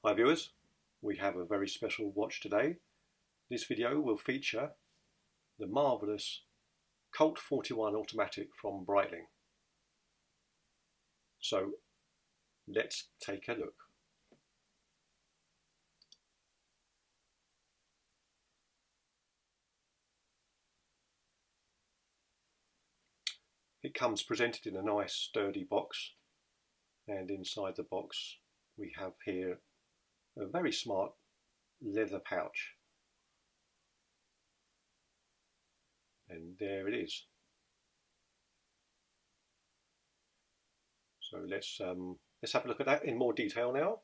Hi viewers, we have a very special watch today. This video will feature the marvellous Colt 41 automatic from Breitling. So let's take a look. It comes presented in a nice sturdy box, and inside the box we have here a very smart leather pouch, and there it is. So let's have a look at that in more detail now.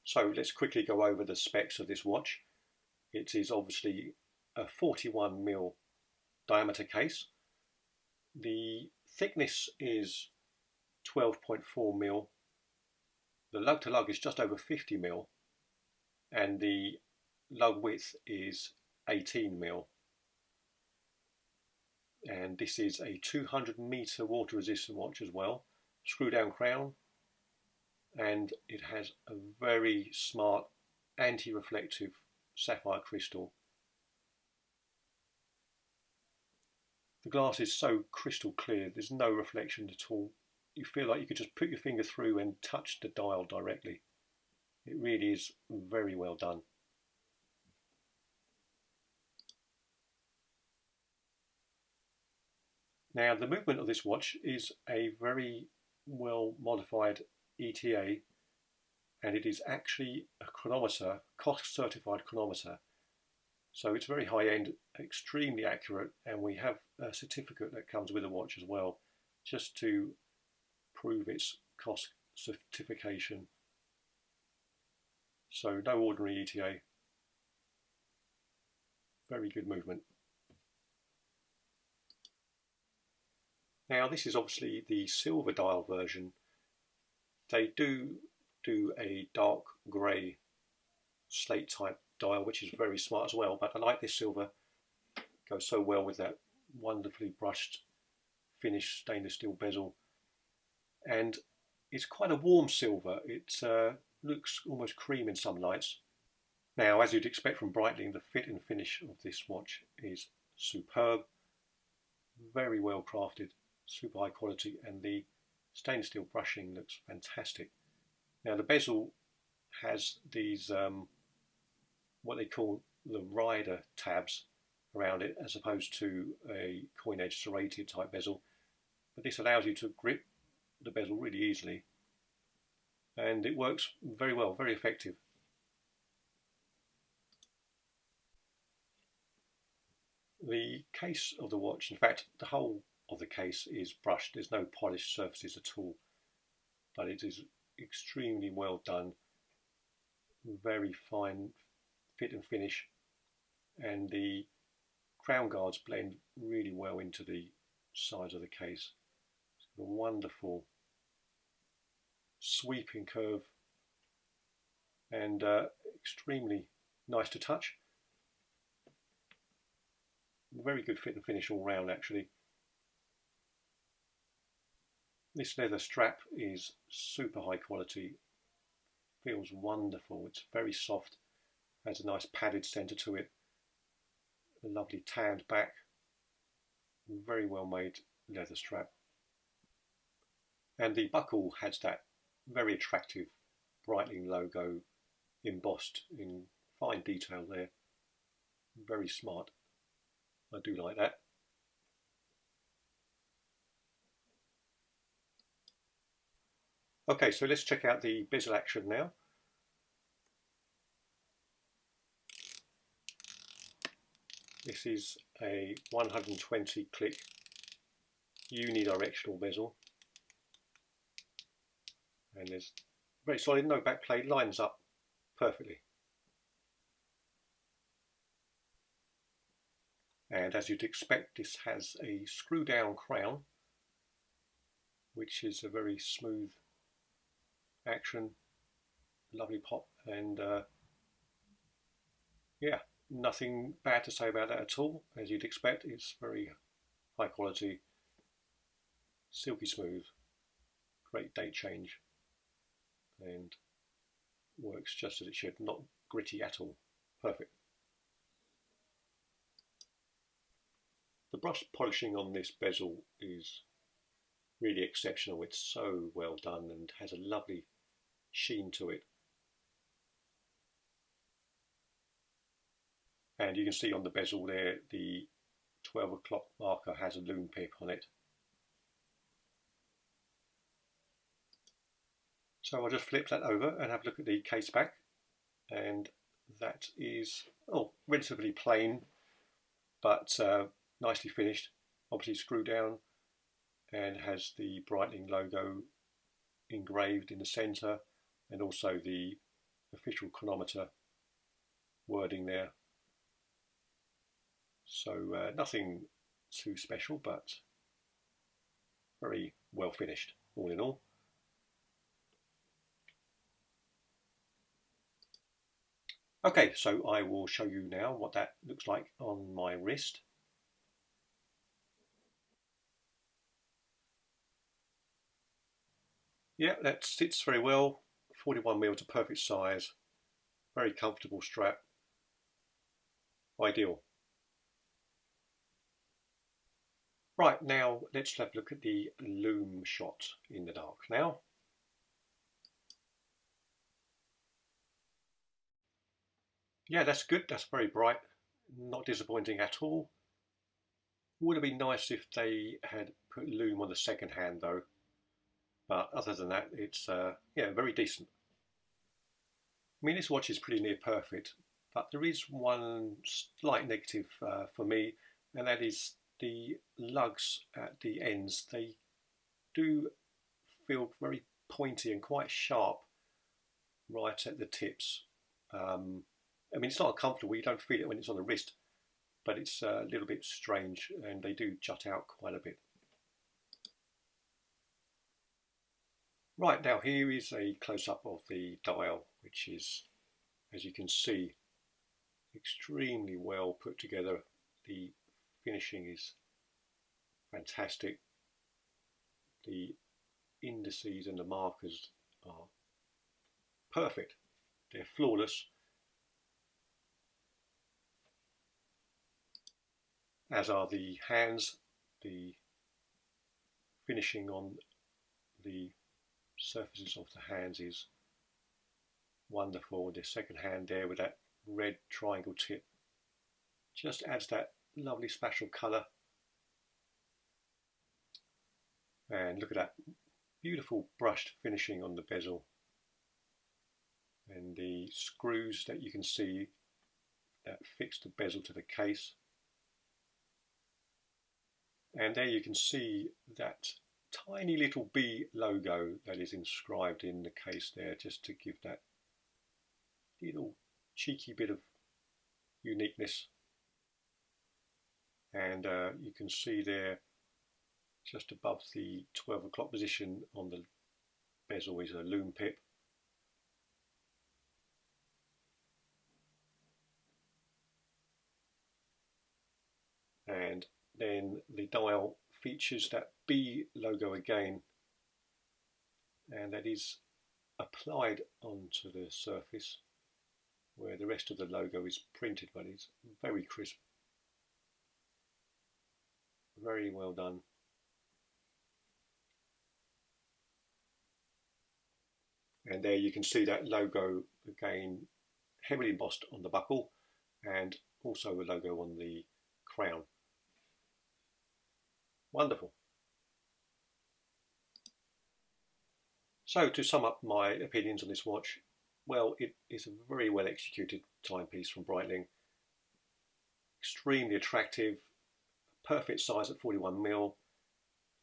So let's quickly go over the specs of this watch. It is obviously a 41mm diameter case. The thickness is 12.4mm. The lug to lug is just over 50mm, and the lug width is 18mm. And this is a 200-meter water resistant watch as well. Screw down crown, and it has a very smart anti-reflective sapphire crystal. The glass is so crystal clear, there's no reflection at all. You feel like you could just put your finger through and touch the dial directly. It really is very well done. Now, the movement of this watch is a very well modified ETA, and it is actually a chronometer, COSC certified chronometer. So it's very high end, extremely accurate, and we have a certificate that comes with the watch as well, just to prove its COSC certification. So no ordinary ETA. Very good movement. Now, this is obviously the silver dial version. They do a dark grey slate type dial, which is very smart as well, but I like this silver. It goes so well with that wonderfully brushed finished stainless steel bezel, and it's quite a warm silver. It looks almost cream in some lights. Now, as you'd expect from Breitling, the fit and finish of this watch is superb, very well crafted, super high quality, and the stainless steel brushing looks fantastic. Now, the bezel has these what they call the rider tabs around it, as opposed to a coin edge serrated type bezel, but this allows you to grip the bezel really easily, and it works very well, very effective. The case of the watch, in fact the whole of the case, is brushed. There's no polished surfaces at all, but it is extremely well done, very fine fit and finish, and the crown guards blend really well into the sides of the case. It's a wonderful sweeping curve, and extremely nice to touch. Very good fit and finish all round, actually. This leather strap is super high quality, feels wonderful. It's very soft, has a nice padded centre to it, a lovely tanned back, very well made leather strap. And the buckle has that very attractive Breitling logo embossed in fine detail there. Very smart. I do like that. Okay, so let's check out the Bezel Action now. This is a 120 click unidirectional bezel, and there's very solid, no back plate, lines up perfectly. And as you'd expect, this has a screw down crown, which is a very smooth action, lovely pop, and yeah, nothing bad to say about that at all. As you'd expect, it's very high quality, silky smooth, great date change, and works just as it should, not gritty at all. Perfect. The brush polishing on this bezel is really exceptional. It's so well done and has a lovely sheen to it. And you can see on the bezel there, the 12 o'clock marker has a Loom pip on it. So I'll just flip that over and have a look at the case back, and that is relatively plain, but nicely finished. Obviously screw down, and has the Breitling logo engraved in the centre, and also the official chronometer wording there. So nothing too special, but very well finished all in all. Okay, so I will show you now what that looks like on my wrist. Yeah, that sits very well. 41mm is a perfect size. Very comfortable strap. Ideal. Right, now let's have a look at the Loom shot in the dark now. Yeah, that's good. That's very bright. Not disappointing at all. Would have been nice if they had put Loom on the second hand though. But other than that, it's yeah, very decent. I mean, this watch is pretty near perfect, but there is one slight negative for me, and that is the lugs at the ends. They do feel very pointy and quite sharp right at the tips. I mean, it's not uncomfortable, you don't feel it when it's on the wrist, but it's a little bit strange, and they do jut out quite a bit. Right, now here is a close-up of the dial, which is, as you can see, extremely well put together. The finishing is fantastic. The indices and the markers are perfect. They're flawless. As are the hands. The finishing on the surfaces of the hands is wonderful. The second hand there with that red triangle tip just adds that lovely spatial colour. And look at that beautiful brushed finishing on the bezel, and the screws that you can see that fix the bezel to the case. And there you can see that tiny little B logo that is inscribed in the case there, just to give that little cheeky bit of uniqueness. And you can see there, just above the 12 o'clock position on the bezel, is a Loom pip. And then the dial features that B logo again, and that is applied onto the surface where the rest of the logo is printed, but it's very crisp. Very well done. And there you can see that logo again, heavily embossed on the buckle, and also a logo on the crown. Wonderful. So to sum up my opinions on this watch, well, it is a very well executed timepiece from Breitling. Extremely attractive, perfect size at 41mm,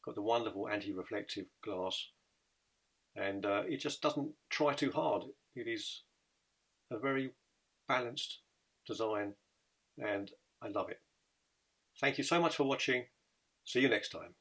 got the wonderful anti-reflective glass, and it just doesn't try too hard. It is a very balanced design, and I love it. Thank you so much for watching. See you next time.